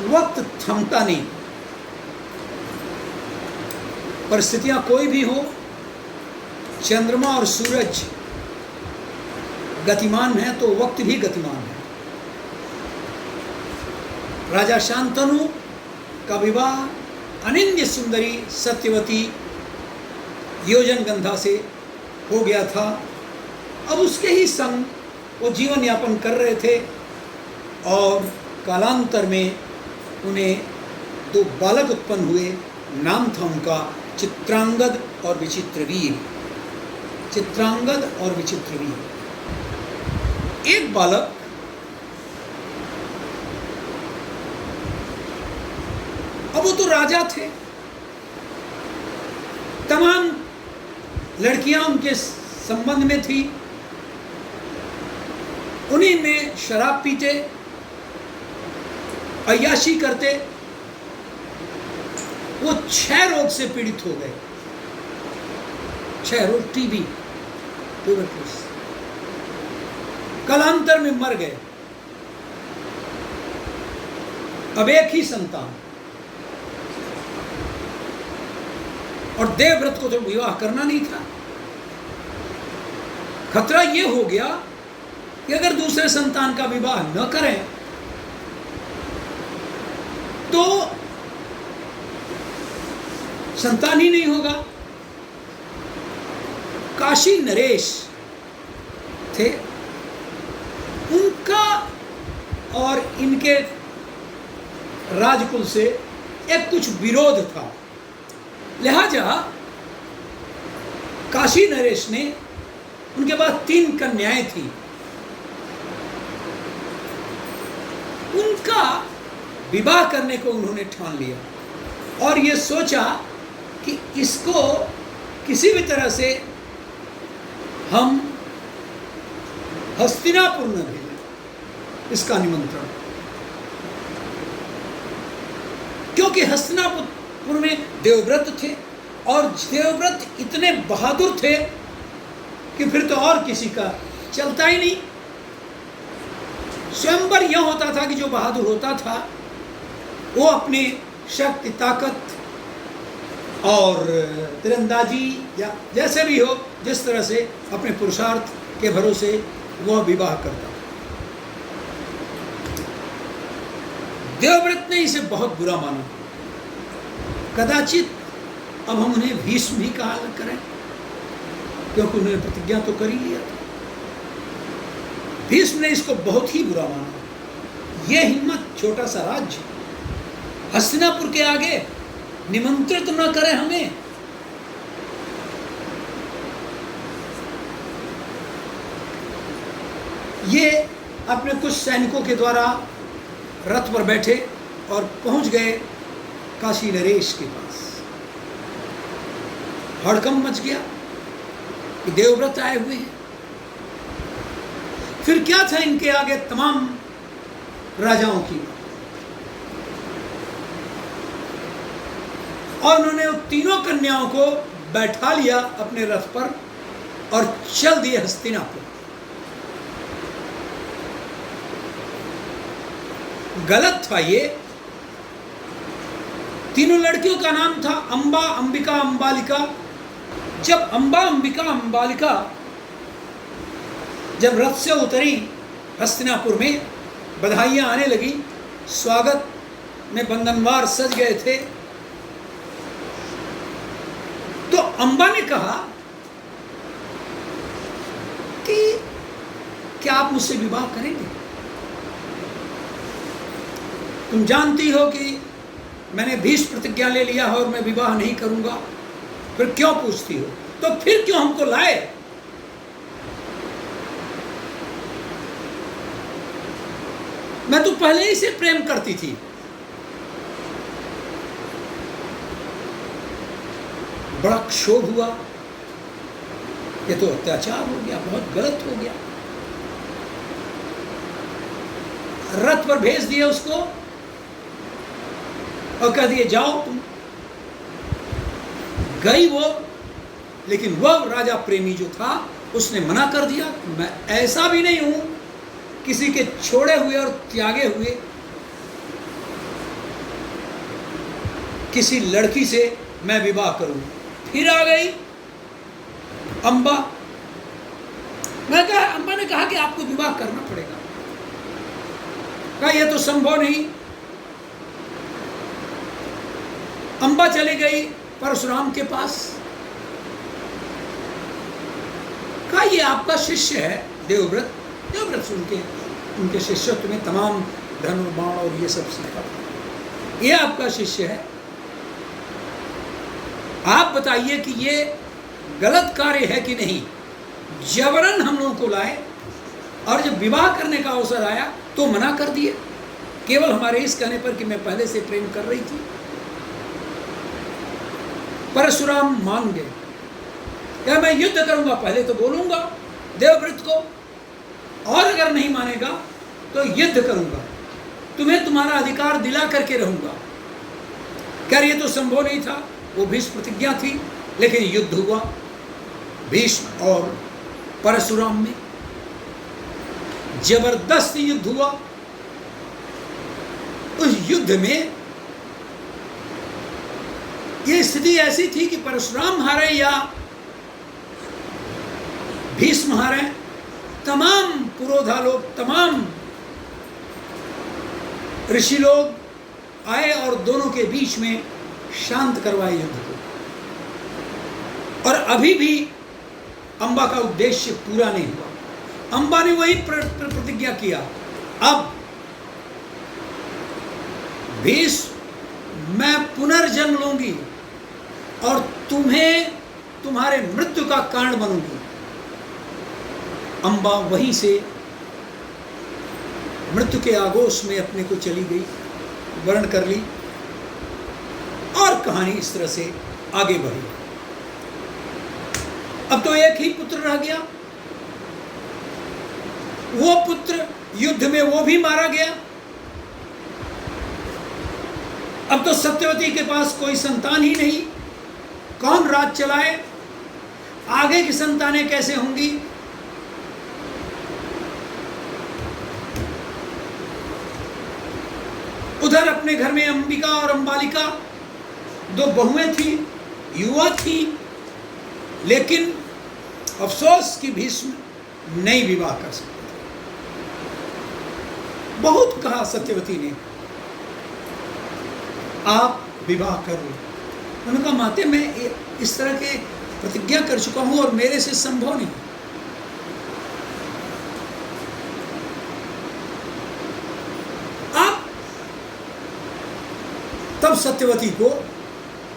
वक्त थमता नहीं। परिस्थितियां कोई भी हो, चंद्रमा और सूरज गतिमान है तो वक्त भी गतिमान है। राजा शांतनु का विवाह अनिंद्य सुंदरी सत्यवती योजनगंधा से हो गया था। अब उसके ही संग वो जीवन यापन कर रहे थे और कालांतर में उन्हें 2 बालक उत्पन्न हुए। नाम था उनका चित्रांगद और विचित्रवीर। चित्रांगद और विचित्रवीर। एक बालक अब वो तो राजा थे, तमाम लड़कियां उनके संबंध में थी, उन्हीं में शराब पीते, अय्याशी करते। वो 6 रोग से पीड़ित हो गए। 6 रोग, टीबी, ट्यूबरकुलोसिस। कालांतर में मर गए। अब एक ही संतान, और देवव्रत को तो विवाह करना नहीं था। खतरा यह हो गया कि अगर दूसरे संतान का विवाह न करें तो संतान ही नहीं होगा। काशी नरेश थे, उनका और इनके राजकुल से एक कुछ विरोध था। लिहाजा काशी नरेश ने, उनके पास 3 कन्याएं थी, उनका विवाह करने को उन्होंने ठान लिया और ये सोचा कि इसको किसी भी तरह से हम हस्तिनापुर न भेजें इसका निमंत्रण, क्योंकि हस्तिनापुर में देवव्रत थे और देवव्रत इतने बहादुर थे कि फिर तो और किसी का चलता ही नहीं। स्वयंवर यह होता था कि जो बहादुर होता था वो अपनी शक्ति, ताकत और तीरंदाजी या जैसे भी हो, जिस तरह से अपने पुरुषार्थ के भरोसे वह विवाह करता। देवव्रत ने इसे बहुत बुरा माना। कदाचित अब हम उन्हें भीष्म ही कहा करें, क्योंकि उन्होंने प्रतिज्ञा तो कर ही लिया था। भीष्म ने इसको बहुत ही बुरा माना। यह हिम्मत, छोटा सा राज्य, हस्तिनापुर के आगे निमंत्रित तो न करें हमें। ये अपने कुछ सैनिकों के द्वारा रथ पर बैठे और पहुंच गए काशी नरेश के पास। हड़कंप मच गया कि देवव्रत आए हुए हैं। फिर क्या था इनके आगे तमाम राजाओं की, और उन्होंने उन तीनों कन्याओं को बैठा लिया अपने रथ पर और चल दिए हस्तिनापुर। गलत था ये। तीनों लड़कियों का नाम था अंबा, अंबिका, अंबालिका। जब अंबा, अंबिका, अंबालिका जब रथ से उतरी हस्तिनापुर में, बधाइयां आने लगी, स्वागत में बंधनवार सज गए थे, तो अंबा ने कहा कि क्या आप मुझसे विवाह करेंगे? तुम जानती हो कि मैंने भीष्म प्रतिज्ञा ले लिया है और मैं विवाह नहीं करूंगा, फिर क्यों पूछती हो? तो फिर क्यों हमको लाए? मैं तो पहले ही से प्रेम करती थी। बड़ा क्षोभ हुआ। ये तो अत्याचार हो गया, बहुत गलत हो गया। रथ पर भेज दिए उसको और कह दिए जाओ तुम। गई वो, लेकिन वह राजा प्रेमी जो था उसने मना कर दिया। मैं ऐसा भी नहीं हूं किसी के छोड़े हुए और त्यागे हुए किसी लड़की से मैं विवाह करूं। फिर आ गई अम्बा। अम्बा ने कहा कि आपको विवाह करना पड़ेगा। कहा यह तो संभव नहीं। अम्बा चली गई परशुराम के पास। कहा ये आपका शिष्य है देवव्रत। देवव्रत सुन के उनके शिष्यत्व में तमाम धनुर्बाण और ये सब सीखा। ये आपका शिष्य है, आप बताइए कि ये गलत कार्य है कि नहीं। जबरन हम लोगों को लाए और जब विवाह करने का अवसर आया तो मना कर दिए, केवल हमारे इस कहने पर कि मैं पहले से प्रेम कर रही थी। परशुराम मान गए। क्या मैं युद्ध करूंगा, पहले तो बोलूंगा देवव्रत को, और अगर नहीं मानेगा तो युद्ध करूंगा, तुम्हें तुम्हारा अधिकार दिला करके रहूंगा। क्या ये तो संभव नहीं था। वो भीष्म प्रतिज्ञा थी, लेकिन युद्ध हुआ भीष्म और परशुराम में। जबरदस्त युद्ध हुआ। उस युद्ध में ये स्थिति ऐसी थी कि परशुराम हारे या भीष्म हारे, तमाम पुरोधा लोग, तमाम ऋषि लोग आए और दोनों के बीच में शांत करवाए युद्ध को। और अभी भी अम्बा का उद्देश्य पूरा नहीं हुआ। अम्बा ने वही प्रतिज्ञा किया, अब भीष्म मैं पुनर्जन्म लूंगी और तुम्हें तुम्हारे मृत्यु का कारण बनूंगी। अम्बा वहीं से मृत्यु के आगोश में अपने को चली गई, वर्ण कर ली, और कहानी इस तरह से आगे बढ़ी। अब तो एक ही पुत्र रह गया। वो पुत्र युद्ध में वो भी मारा गया। अब तो सत्यवती के पास कोई संतान ही नहीं, कौन राज चलाए, आगे की संतानें कैसे होंगी। उधर अपने घर में अंबिका और अंबालिका दो बहुएं थी, युवा थी, लेकिन अफसोस कि भीष्म नहीं विवाह कर सकते। बहुत कहा सत्यवती ने आप विवाह करो। उन्होंने कहा माते मैं इस तरह के प्रतिज्ञा कर चुका हूं और मेरे से संभव नहीं। आप तब सत्यवती को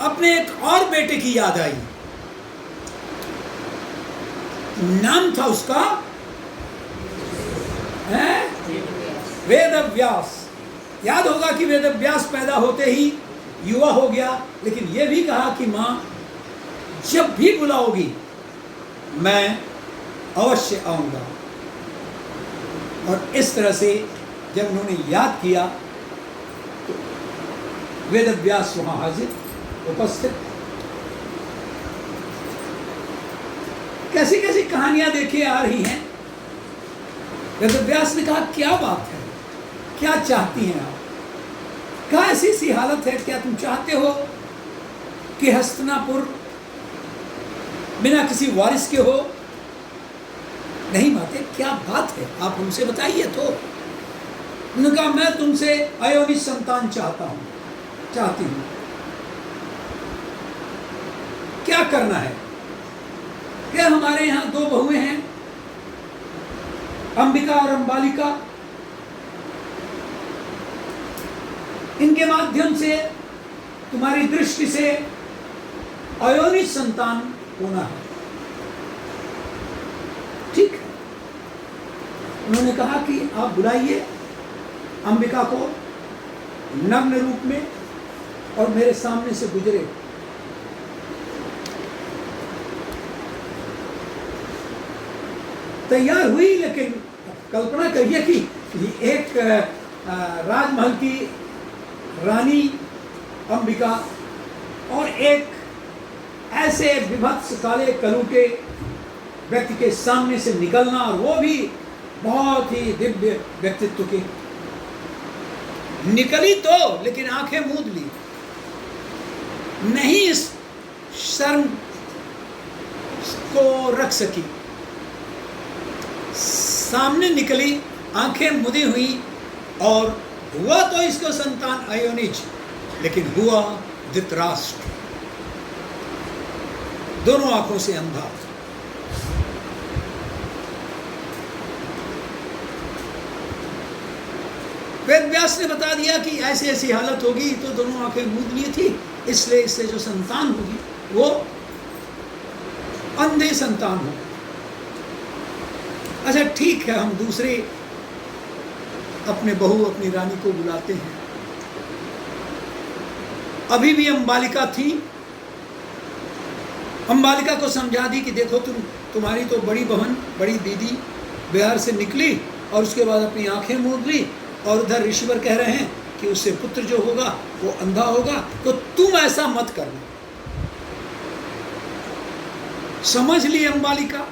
अपने एक और बेटे की याद आई। नाम था उसका वेदव्यास। याद होगा कि वेदव्यास पैदा होते ही युवा हो गया, लेकिन यह भी कहा कि मां जब भी बुलाओगी मैं अवश्य आऊंगा। और इस तरह से जब उन्होंने याद किया तो वेदव्यास वहां हाजिर उपस्थित। कैसी कैसी कहानियां देखे आ रही हैं। वेदव्यास ने कहा क्या बात है, क्या चाहती हैं आप। क्या ऐसी सी हालत है, क्या तुम चाहते हो कि हस्तिनापुर बिना किसी वारिस के हो। नहीं माते क्या बात है, आप हमसे बताइए तो। उन्होंने कहा मैं तुमसे अयोनिज संतान चाहती हूं। क्या करना है। क्या हमारे यहां दो बहुएं हैं, अंबिका और अंबालिका, इनके माध्यम से तुम्हारी दृष्टि से अयोनिज संतान होना है। ठीक है। उन्होंने कहा कि आप बुलाइए अंबिका को नग्न रूप में और मेरे सामने से गुजरे। तैयार हुई, लेकिन कल्पना करिए कि एक राजमहल की रानी अंबिका और एक ऐसे विभत्स काले कलूटे व्यक्ति के सामने से निकलना, और वो भी बहुत ही दिव्य व्यक्तित्व की। निकली तो, लेकिन आंखें मूंद ली। नहीं इस शर्म को रख सकी, सामने निकली, आंखें मुदी हुई, और हुआ तो इसको संतान आयोनिज, लेकिन हुआ धृतराष्ट्र, दोनों आंखों से अंधा। वेद व्यास ने बता दिया कि ऐसी ऐसी हालत होगी, तो दोनों आंखें मूंद ली थी, इसलिए इससे जो संतान होगी वो अंधे संतान हो। अच्छा ठीक है, हम दूसरे अपने बहू अपनी रानी को बुलाते हैं। अभी भी अंबालिका थी, अंबालिका को समझा दी कि देखो तुम्हारी तो बड़ी बहन बड़ी दीदी बिहार से निकली और उसके बाद अपनी आंखें मूंद ली, और उधर ऋषिवर कह रहे हैं कि उससे पुत्र जो होगा वो अंधा होगा, तो तुम ऐसा मत करना। समझ ली अंबालिका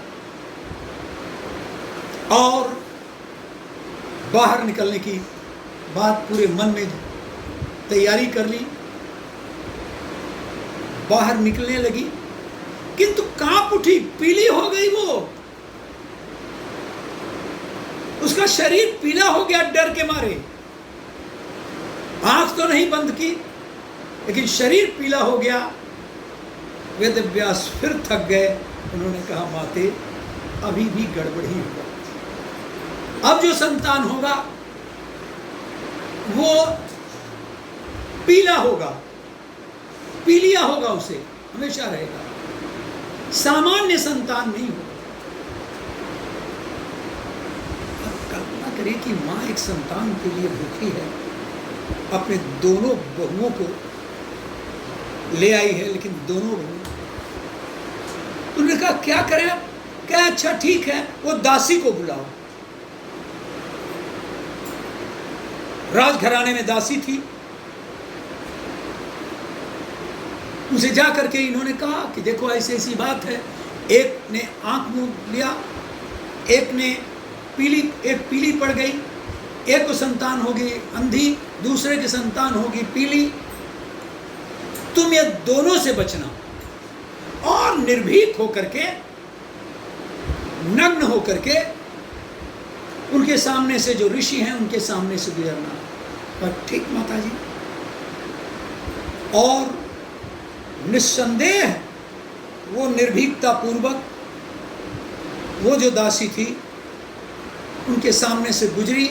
और बाहर निकलने की बात पूरे मन में तैयारी कर ली, बाहर निकलने लगी, किंतु कांप उठी, पीली हो गई वो, उसका शरीर पीला हो गया डर के मारे। आंख तो नहीं बंद की, लेकिन शरीर पीला हो गया। वेदव्यास फिर थक गए, उन्होंने कहा माते अभी भी गड़बड़ ही होगा, अब जो संतान होगा वो पीला होगा, पीलिया होगा, उसे हमेशा रहेगा, सामान्य संतान नहीं होगा। कल्पना करिए कि माँ एक संतान के लिए भूखी है, अपने दोनों बहुओं को ले आई है, लेकिन दोनों बहु, उन्होंने कहा क्या करें? क्या अच्छा ठीक है, वो दासी को बुलाओ। राजघराने में दासी थी, उसे जा करके इन्होंने कहा कि देखो ऐसी ऐसी बात है, एक ने आंख मूंद लिया, एक ने एक पीली पड़ गई, एक को संतान होगी अंधी, दूसरे की संतान होगी पीली, तुम ये दोनों से बचना और निर्भीक होकर के, नग्न होकर के उनके सामने से, जो ऋषि हैं उनके सामने से गुजरना। पर ठीक माता जी, और निस्संदेह वो निर्भीकता पूर्वक वो जो दासी थी उनके सामने से गुजरी,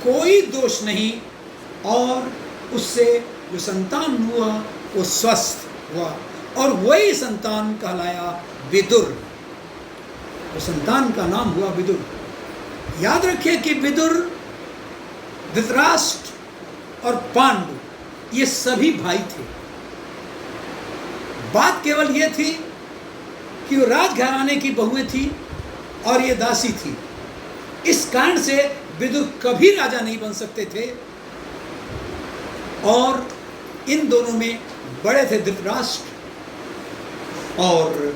कोई दोष नहीं, और उससे जो संतान हुआ वो स्वस्थ हुआ, और वही संतान कहलाया विदुर। वो संतान का नाम हुआ विदुर। याद रखिए कि विदुर, धृतराष्ट्र और पांडु ये सभी भाई थे। बात केवल ये थी कि वो राजघराने की बहुएं थी और ये दासी थी, इस कारण से विदुर कभी राजा नहीं बन सकते थे। और इन दोनों में बड़े थे धृतराष्ट्र और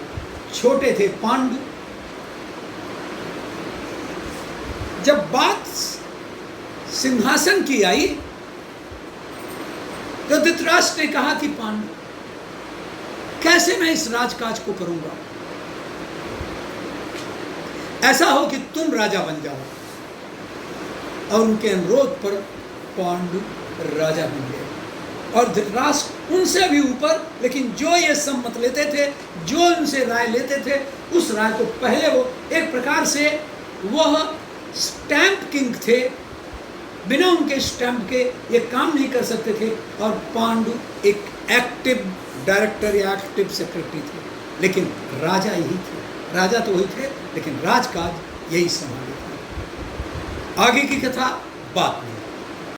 छोटे थे पांडु। जब बात सिंहासन की आई तो धृतराष्ट्र ने कहा कि पांडु, कैसे मैं इस राजकाज को करूंगा? ऐसा हो कि तुम राजा बन जाओ। और उनके अनुरोध पर पांडु राजा बन गए, और धृतराष्ट्र उनसे भी ऊपर, लेकिन जो ये सम्मत लेते थे, जो उनसे राय लेते थे, उस राय को पहले वो एक प्रकार से वह स्टैंप किंग थे, बिना उनके स्टैंप के ये काम नहीं कर सकते थे। और पांडु एक एक्टिव डायरेक्टर या एक्टिव सेक्रेटरी थे, लेकिन राजा यही थे। राजा तो वही थे, लेकिन राजकाज यही संभाले थे। आगे की कथा बाद में।